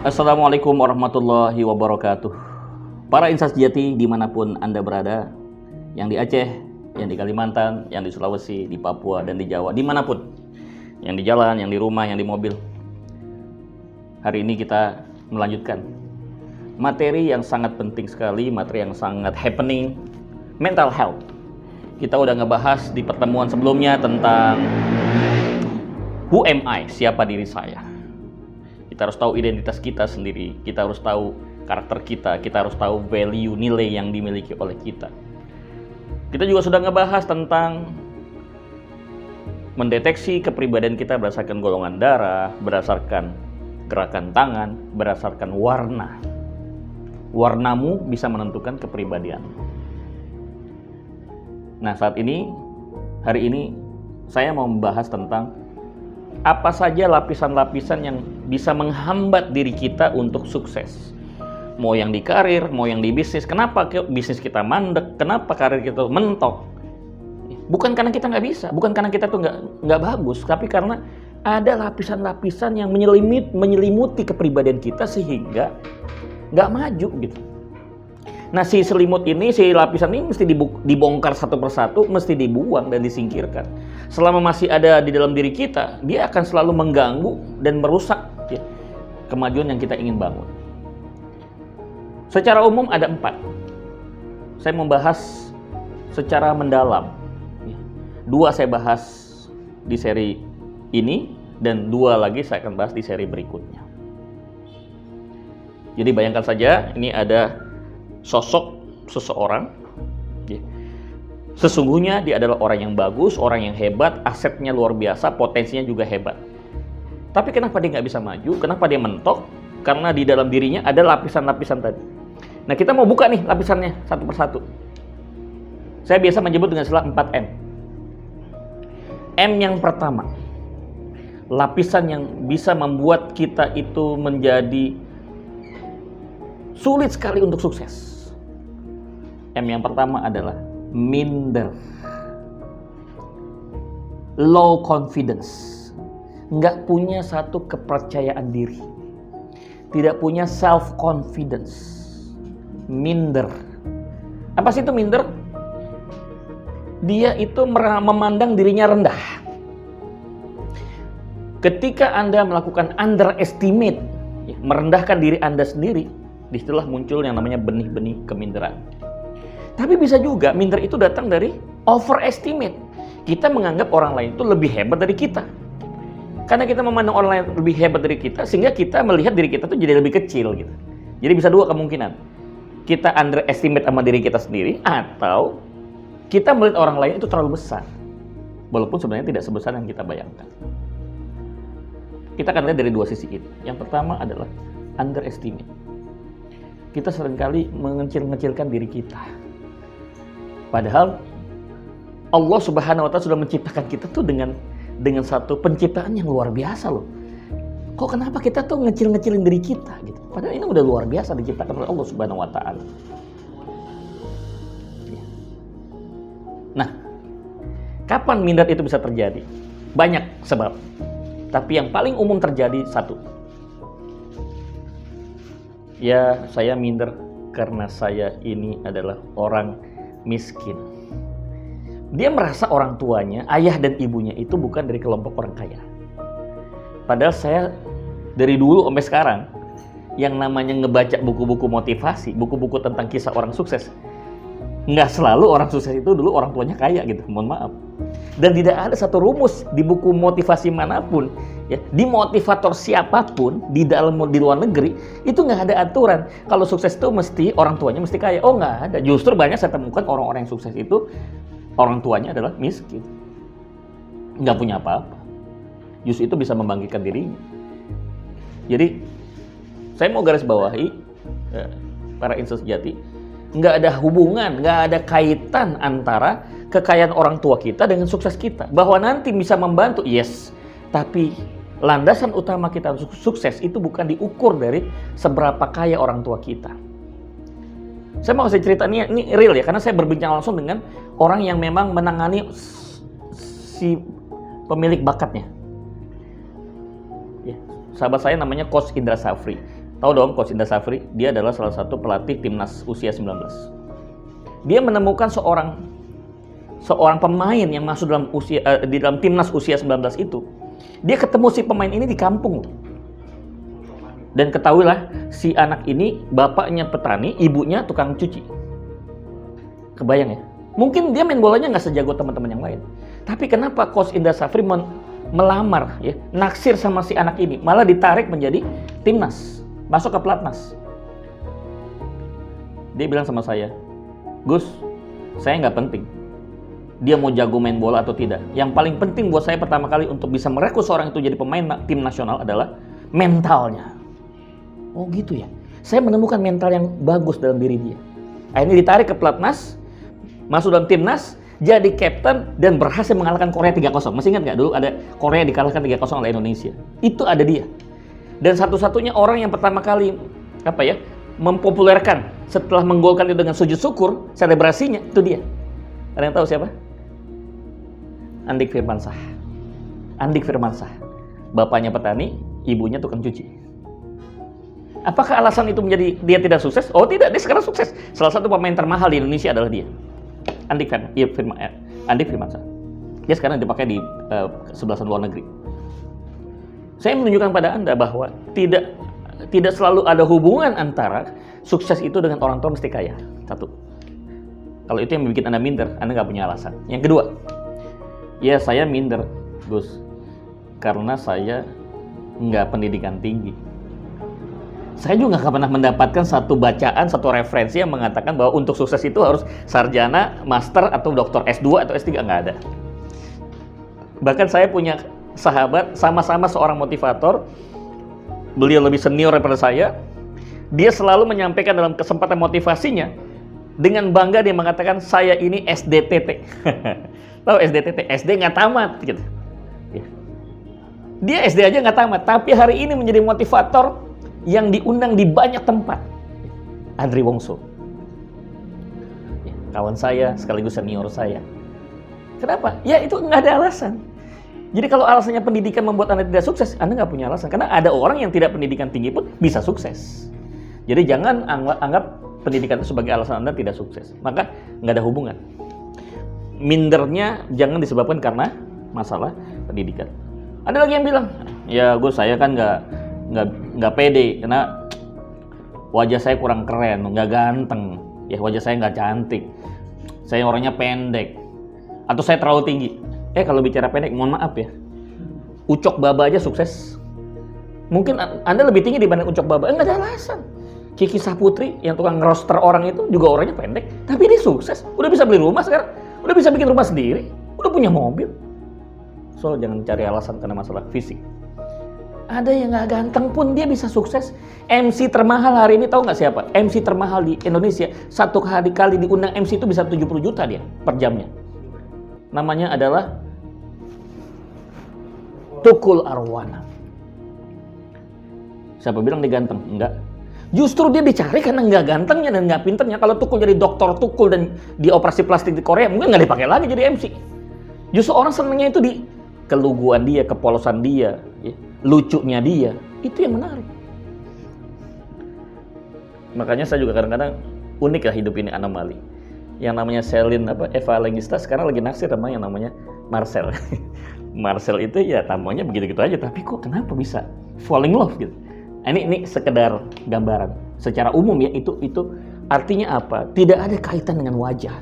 Assalamualaikum warahmatullahi wabarakatuh. Para insan sejati dimanapun Anda berada, yang di Aceh, yang di Kalimantan, yang di Sulawesi, di Papua, dan di Jawa, dimanapun, yang di jalan, yang di rumah, yang di mobil. Hari ini kita melanjutkan materi yang sangat penting sekali, materi yang sangat happening, mental health. Kita udah ngebahas di pertemuan sebelumnya tentang who am I, siapa diri saya. Kita harus tahu identitas kita sendiri, kita harus tahu karakter kita, kita harus tahu value, nilai yang dimiliki oleh kita. Kita juga sudah ngebahas tentang mendeteksi kepribadian kita berdasarkan golongan darah, berdasarkan gerakan tangan, berdasarkan warna. Warnamu bisa menentukan kepribadian. Nah, hari ini saya mau membahas tentang apa saja lapisan-lapisan yang bisa menghambat diri kita untuk sukses. Mau yang di karir, mau yang di bisnis. Kenapa bisnis kita mandek? Kenapa karir kita mentok? Bukan karena kita nggak bisa, bukan karena kita tuh nggak bagus, tapi karena ada lapisan-lapisan yang menyelimuti kepribadian kita sehingga nggak maju gitu. Nah, si selimut ini, si lapisan ini mesti dibongkar satu persatu, mesti dibuang dan disingkirkan. Selama masih ada di dalam diri kita, dia akan selalu mengganggu dan merusak ya, kemajuan yang kita ingin bangun. Secara umum ada 4. Saya membahas secara mendalam. 2 saya bahas di seri ini, dan 2 lagi saya akan bahas di seri berikutnya. Jadi bayangkan saja, ini ada sosok seseorang. Sesungguhnya dia adalah orang yang bagus, orang yang hebat, asetnya luar biasa, potensinya juga hebat. Tapi kenapa dia nggak bisa maju? Kenapa dia mentok? Karena di dalam dirinya ada lapisan-lapisan tadi. Nah, kita mau buka nih lapisannya satu persatu. Saya biasa menyebut dengan istilah 4M. M yang pertama, lapisan yang bisa membuat kita itu menjadi sulit sekali untuk sukses. M yang pertama adalah minder, low confidence, nggak punya satu kepercayaan diri, tidak punya self confidence, minder. Apa sih itu minder? Dia itu memandang dirinya rendah. Ketika Anda melakukan underestimate, merendahkan diri Anda sendiri, disitulah muncul yang namanya benih-benih keminderan. Tapi bisa juga minder itu datang dari overestimate. Kita menganggap orang lain itu lebih hebat dari kita. Karena kita memandang orang lain lebih hebat dari kita, sehingga kita melihat diri kita tuh jadi lebih kecil gitu. Jadi bisa 2 kemungkinan. Kita underestimate sama diri kita sendiri, atau kita melihat orang lain itu terlalu besar. Walaupun sebenarnya tidak sebesar yang kita bayangkan. Kita akan lihat dari 2 sisi ini. Yang pertama adalah underestimate. Kita seringkali mengecil-ngecilkan diri kita. Padahal Allah Subhanahu wa Ta'ala sudah menciptakan kita tuh dengan satu penciptaan yang luar biasa loh. Kok kenapa kita tuh ngecil-ngecilin diri kita gitu? Padahal ini udah luar biasa diciptakan oleh Allah Subhanahu wa Ta'ala. Nah, kapan minder itu bisa terjadi? Banyak sebab. Tapi yang paling umum terjadi 1. Ya, saya minder karena saya ini adalah orang miskin. Dia merasa orang tuanya, ayah dan ibunya itu bukan dari kelompok orang kaya. Padahal saya dari dulu sampai sekarang, yang namanya ngebaca buku-buku motivasi, buku-buku tentang kisah orang sukses, nggak selalu orang sukses itu dulu orang tuanya kaya gitu, mohon maaf. Dan tidak ada satu rumus di buku motivasi manapun, ya, di motivator siapapun di luar negeri itu nggak ada aturan kalau sukses itu mesti orang tuanya mesti kaya. Oh, nggak ada. Justru banyak saya temukan orang-orang yang sukses itu orang tuanya adalah miskin, nggak punya apa-apa. Justru itu bisa membangkitkan dirinya. Jadi saya mau garis bawahi para insan sejati, nggak ada hubungan, nggak ada kaitan antara kekayaan orang tua kita dengan sukses kita. Bahwa nanti bisa membantu, yes. Tapi landasan utama kita untuk sukses itu bukan diukur dari seberapa kaya orang tua kita. Saya mau kasih cerita ini real ya, karena saya berbincang langsung dengan orang yang memang menangani si pemilik bakatnya. Ya, sahabat saya namanya Coach Indra Safri. Tahu dong Coach Indra Safri, dia adalah salah satu pelatih timnas usia 19. Dia menemukan seorang pemain yang masuk di dalam timnas usia 19 itu. Dia ketemu si pemain ini di kampung. Dan ketahuilah, si anak ini bapaknya petani, ibunya tukang cuci. Kebayang ya? Mungkin dia main bolanya nggak sejago teman-teman yang lain. Tapi kenapa Coach Indra Safri melamar, ya, naksir sama si anak ini, malah ditarik menjadi timnas, masuk ke pelatnas. Dia bilang sama saya, Gus, saya nggak penting dia mau jago main bola atau tidak. Yang paling penting buat saya pertama kali untuk bisa merekrut seorang itu jadi pemain tim nasional adalah mentalnya. Oh gitu ya. Saya menemukan mental yang bagus dalam diri dia. Akhirnya ditarik ke pelatnas, masuk dalam timnas, jadi kapten dan berhasil mengalahkan Korea 3-0. Masih ingat nggak dulu ada Korea dikalahkan 3-0 oleh Indonesia? Itu ada dia. Dan satu-satunya orang yang pertama kali mempopulerkan setelah menggolkan itu dengan sujud syukur, selebrasinya itu dia. Ada yang tahu siapa? Andik Firmansyah. Andik Firmansyah. Bapaknya petani, ibunya tukang cuci. Apakah alasan itu menjadi dia tidak sukses? Oh tidak, dia sekarang sukses. Salah satu pemain termahal di Indonesia adalah dia. Andik Firmansyah. Dia sekarang dipakai di kesebelasan luar negeri. Saya menunjukkan pada Anda bahwa tidak selalu ada hubungan antara sukses itu dengan orang tua mesti kaya. Satu. Kalau itu yang membuat Anda minder, Anda nggak punya alasan. Yang kedua, ya saya minder, Gus, karena saya nggak pendidikan tinggi. Saya juga nggak pernah mendapatkan satu bacaan, satu referensi yang mengatakan bahwa untuk sukses itu harus sarjana, master, atau doktor S2 atau S3, nggak ada. Bahkan saya punya sahabat, sama-sama seorang motivator, beliau lebih senior daripada saya, dia selalu menyampaikan dalam kesempatan motivasinya, dengan bangga dia mengatakan, saya ini SDTT. Tahu SDTT? SD nggak tamat gitu. Dia SD aja nggak tamat, tapi hari ini menjadi motivator yang diundang di banyak tempat. Andri Wongso, kawan saya sekaligus senior saya. Kenapa? Ya itu nggak ada alasan. Jadi kalau alasannya pendidikan membuat Anda tidak sukses, Anda nggak punya alasan. Karena ada orang yang tidak pendidikan tinggi pun bisa sukses. Jadi jangan anggap pendidikan itu sebagai alasan Anda tidak sukses. Maka nggak ada hubungan. Mindernya jangan disebabkan karena masalah pendidikan. Ada lagi yang bilang, ya Gus, saya kan nggak pede karena wajah saya kurang keren, nggak ganteng, ya wajah saya nggak cantik, saya orangnya pendek, atau saya terlalu tinggi. Kalau bicara pendek, mohon maaf ya, Ucok Baba aja sukses. Mungkin Anda lebih tinggi dibanding Ucok Baba, nggak ada alasan. Kiki Saputri yang tukang ngeroster orang itu juga orangnya pendek, tapi dia sukses. Udah bisa beli rumah sekarang, udah bisa bikin rumah sendiri, udah punya mobil. So jangan cari alasan karena masalah fisik. Ada yang nggak ganteng pun dia bisa sukses. MC termahal hari ini tahu nggak siapa? MC termahal di Indonesia, satu kali diundang MC itu bisa 70 juta dia per jamnya. Namanya adalah Tukul Arwana. Siapa bilang dia ganteng? Enggak. Justru dia dicari karena nggak gantengnya dan nggak pinternya. Kalau Tukul jadi dokter Tukul dan di operasi plastik di Korea, mungkin nggak dipakai lagi jadi MC. Justru orang senangnya itu di keluguan dia, kepolosan dia, ya, lucunya dia. Itu yang menarik. Makanya saya juga kadang-kadang unik lah hidup ini, anomali. Yang namanya Celine Eva Lengista sekarang lagi naksir sama yang namanya Marcel. Marcel itu ya tampangnya begitu-gitu aja, tapi kok kenapa bisa falling love gitu. Ini sekedar gambaran. Secara umum ya, itu artinya apa? Tidak ada kaitan dengan wajah.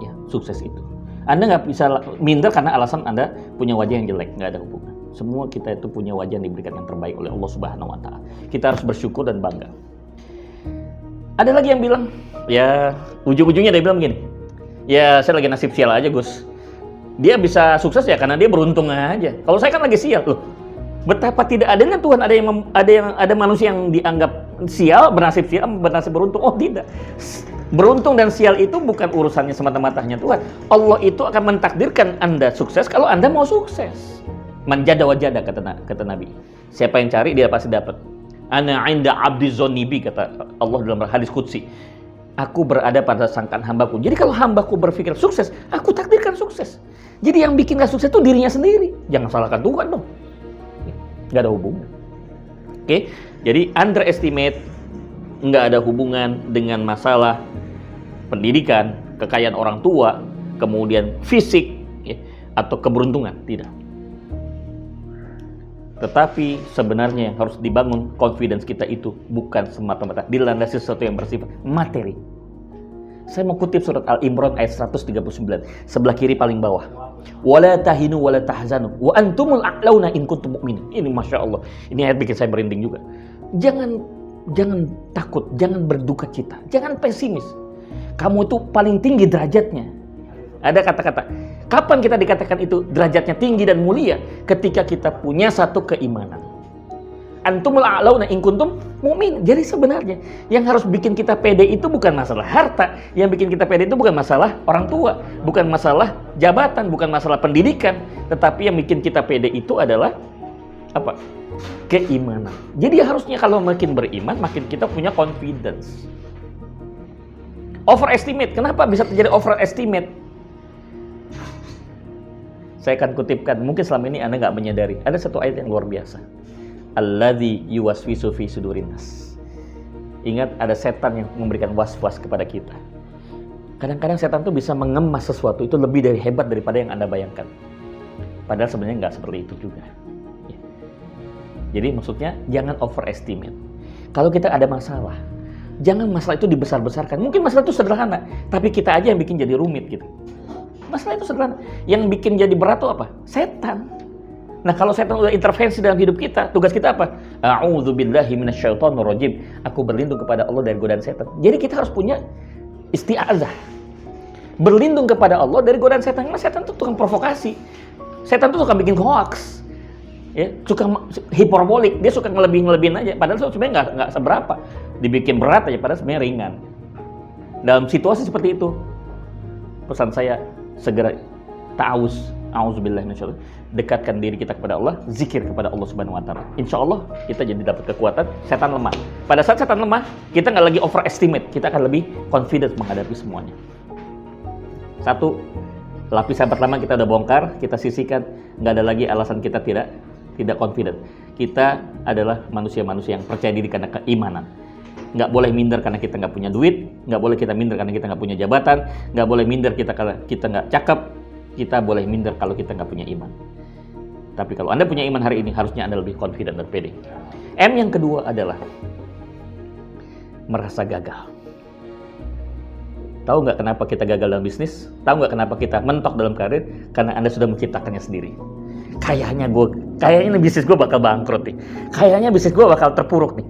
Ya, sukses itu. Anda nggak bisa minder karena alasan Anda punya wajah yang jelek, nggak ada hubungan. Semua kita itu punya wajah yang diberikan yang terbaik oleh Allah Subhanahu wa Ta'ala. Kita harus bersyukur dan bangga. Ada lagi yang bilang, ya ujung-ujungnya dia bilang begini, ya saya lagi nasib sial aja Gus. Dia bisa sukses ya karena dia beruntung aja. Kalau saya kan lagi sial loh. Betapa tidak adilnya Tuhan, ada manusia yang dianggap sial, bernasib beruntung. Oh tidak. Beruntung dan sial itu bukan urusannya semata-mata hanya Tuhan. Allah itu akan mentakdirkan Anda sukses kalau Anda mau sukses. Manjada wajada kata Nabi. Siapa yang cari dia pasti dapat. Ana 'inda 'abdi dzannibi kata Allah dalam hadis qudsi. Aku berada pada sangkaan hambaku. Jadi kalau hambaku berpikir sukses, aku takdirkan sukses. Jadi yang bikin gak sukses itu dirinya sendiri. Jangan salahkan Tuhan dong. Gak ada hubungan. Oke, jadi underestimate nggak ada hubungan dengan masalah pendidikan, kekayaan orang tua, kemudian fisik, ya, atau keberuntungan, tidak. Tetapi sebenarnya yang harus dibangun confidence kita itu bukan semata-mata dilandasi sesuatu yang bersifat materi. Saya mau kutip surat Al-Imran ayat 139, sebelah kiri paling bawah. Wala tahinu wala tahzanu wa antumul a'launa in kuntum mu'minin. Ini Masya Allah, ini ayat bikin saya merinding juga. Jangan takut, jangan berduka cita, jangan pesimis. Kamu itu paling tinggi derajatnya. Ada kata-kata, kapan kita dikatakan itu derajatnya tinggi dan mulia? Ketika kita punya satu keimanan. Antumul a'launa in kuntum mu'min. Jadi sebenarnya yang harus bikin kita pede itu bukan masalah harta, yang bikin kita pede itu bukan masalah orang tua, bukan masalah jabatan, bukan masalah pendidikan, tetapi yang bikin kita pede itu adalah apa? Keimanan. Jadi harusnya kalau makin beriman, makin kita punya confidence. Overestimate. Kenapa bisa terjadi overestimate? Saya akan kutipkan, mungkin selama ini Anda nggak menyadari. Ada satu ayat yang luar biasa. Alladzi yuwaswisu fi sudurin nas. Ingat, ada setan yang memberikan was-was kepada kita. Kadang-kadang setan tuh bisa mengemas sesuatu itu lebih dari hebat daripada yang Anda bayangkan. Padahal sebenarnya nggak seperti itu juga. Ya. Jadi maksudnya jangan overestimate. Kalau kita ada masalah, jangan masalah itu dibesar-besarkan. Mungkin masalah itu sederhana, tapi kita aja yang bikin jadi rumit gitu. Masalah itu sederhana. Yang bikin jadi berat itu apa? Setan. Nah, kalau setan udah intervensi dalam hidup kita, tugas kita apa? A'udzubillahi minasyaitonirrajim. Aku berlindung kepada Allah dari godaan setan. Jadi kita harus punya isti'adzah. Berlindung kepada Allah dari godaan setan. Karena setan itu tukang provokasi. Setan itu suka bikin hoax. Ya, suka hiperbolik. Dia suka ngelebihin aja. Padahal sebenarnya nggak seberapa. Dibikin berat aja, padahal sebenarnya ringan. Dalam situasi seperti itu, pesan saya segera ta'awuz. A'udzubillahi minasyaitonir rajim. Dekatkan diri kita kepada Allah, zikir kepada Allah Subhanahu wa taala. Insya Allah kita jadi dapat kekuatan, setan lemah. Pada saat setan lemah, kita nggak lagi overestimate, kita akan lebih confident menghadapi semuanya. Satu, lapisan pertama kita udah bongkar, kita sisihkan, nggak ada lagi alasan kita tidak confident. Kita adalah manusia-manusia yang percaya diri karena keimanan. Nggak boleh minder karena kita nggak punya duit, nggak boleh kita minder karena kita nggak punya jabatan, nggak boleh minder kita karena kita nggak cakep, kita boleh minder kalau kita nggak punya iman. Tapi kalau Anda punya iman hari ini, harusnya Anda lebih confident dan pede. M yang kedua adalah merasa gagal. Tahu nggak kenapa kita gagal dalam bisnis? Tahu nggak kenapa kita mentok dalam karir? Karena Anda sudah menciptakannya sendiri. Kayaknya bisnis gue bakal bangkrut nih. Kayaknya bisnis gue bakal terpuruk nih.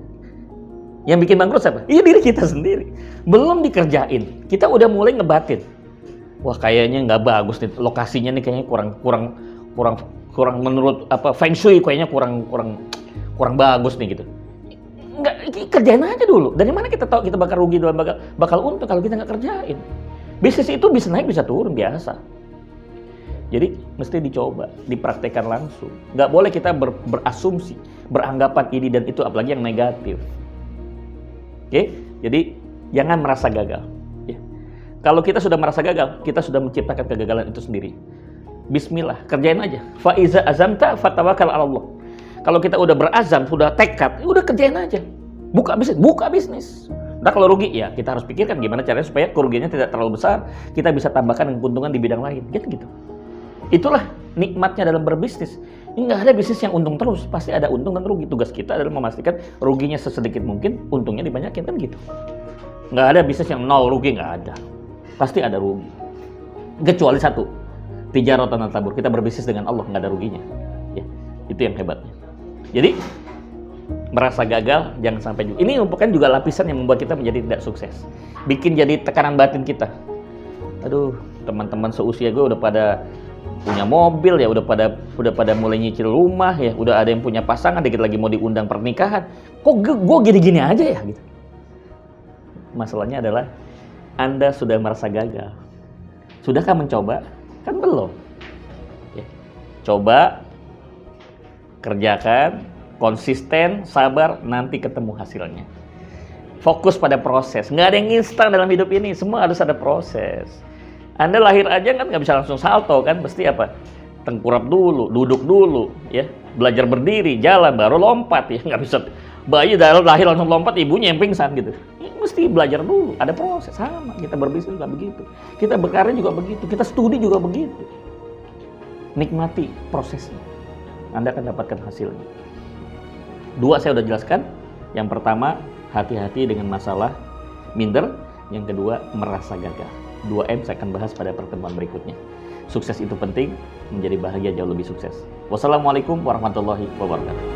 Yang bikin bangkrut siapa? Iya, diri kita sendiri. Belum dikerjain, kita udah mulai ngebatin. Wah, kayaknya nggak bagus nih, lokasinya nih kayaknya kurang menurut Feng Shui, kayaknya kurang bagus nih gitu. Nggak, kerjain aja dulu. Dari mana kita tahu kita bakal rugi dan bakal untung kalau kita nggak kerjain? Bisnis itu bisa naik bisa turun biasa. Jadi mesti dicoba, dipraktekkan langsung. Nggak boleh kita berasumsi, beranggapan ini dan itu, apalagi yang negatif. Oke? Jadi jangan merasa gagal. Ya. Kalau kita sudah merasa gagal, kita sudah menciptakan kegagalan itu sendiri. Bismillah, kerjain aja. Fa iza azamta fatawakkal 'ala Allah. Kalau kita udah berazam, sudah tekad, udah kerjain aja. Buka bisnis. Nah, kalau rugi ya kita harus pikirkan gimana caranya supaya kerugiannya tidak terlalu besar, kita bisa tambahkan keuntungan di bidang lain. Gitu. Itulah nikmatnya dalam berbisnis. Ini nggak ada bisnis yang untung terus, pasti ada untung dan rugi. Tugas kita adalah memastikan ruginya sesedikit mungkin, untungnya dibanyakin, kan gitu. Nggak ada bisnis yang nol rugi, nggak ada. Pasti ada rugi. Kecuali satu, tijaratan tabur. Kita berbisnis dengan Allah, nggak ada ruginya. Ya, itu yang hebatnya. Jadi merasa gagal jangan sampai juga. Ini merupakan juga lapisan yang membuat kita menjadi tidak sukses. Bikin jadi tekanan batin kita. Aduh, teman-teman seusia gue udah pada punya mobil ya, udah pada mulai nyicil rumah ya, udah ada yang punya pasangan, dikit lagi mau diundang pernikahan. Kok gue gini-gini aja ya gitu. Masalahnya adalah Anda sudah merasa gagal. Sudahkah mencoba? Kan belum. Ya. Coba, kerjakan, konsisten, sabar, nanti ketemu hasilnya. Fokus pada proses. Nggak ada yang instan dalam hidup ini, semua harus ada proses. Anda lahir aja kan nggak bisa langsung salto kan, pasti apa? Tengkurap dulu, duduk dulu, ya. belajar berdiri, jalan, baru lompat ya. Nggak bisa bayi lahir langsung lompat, ibunya yang pingsan gitu. Ya, mesti belajar dulu, ada proses. Sama, kita berbisnis juga begitu. Kita berkarya juga begitu, kita studi juga begitu. Nikmati prosesnya, Anda akan dapatkan hasilnya. 2 saya udah jelaskan. Yang pertama, hati-hati dengan masalah minder. Yang kedua, merasa gagal. 2M saya akan bahas pada pertemuan berikutnya. Sukses itu penting, menjadi bahagia jauh lebih sukses. Wassalamualaikum warahmatullahi wabarakatuh.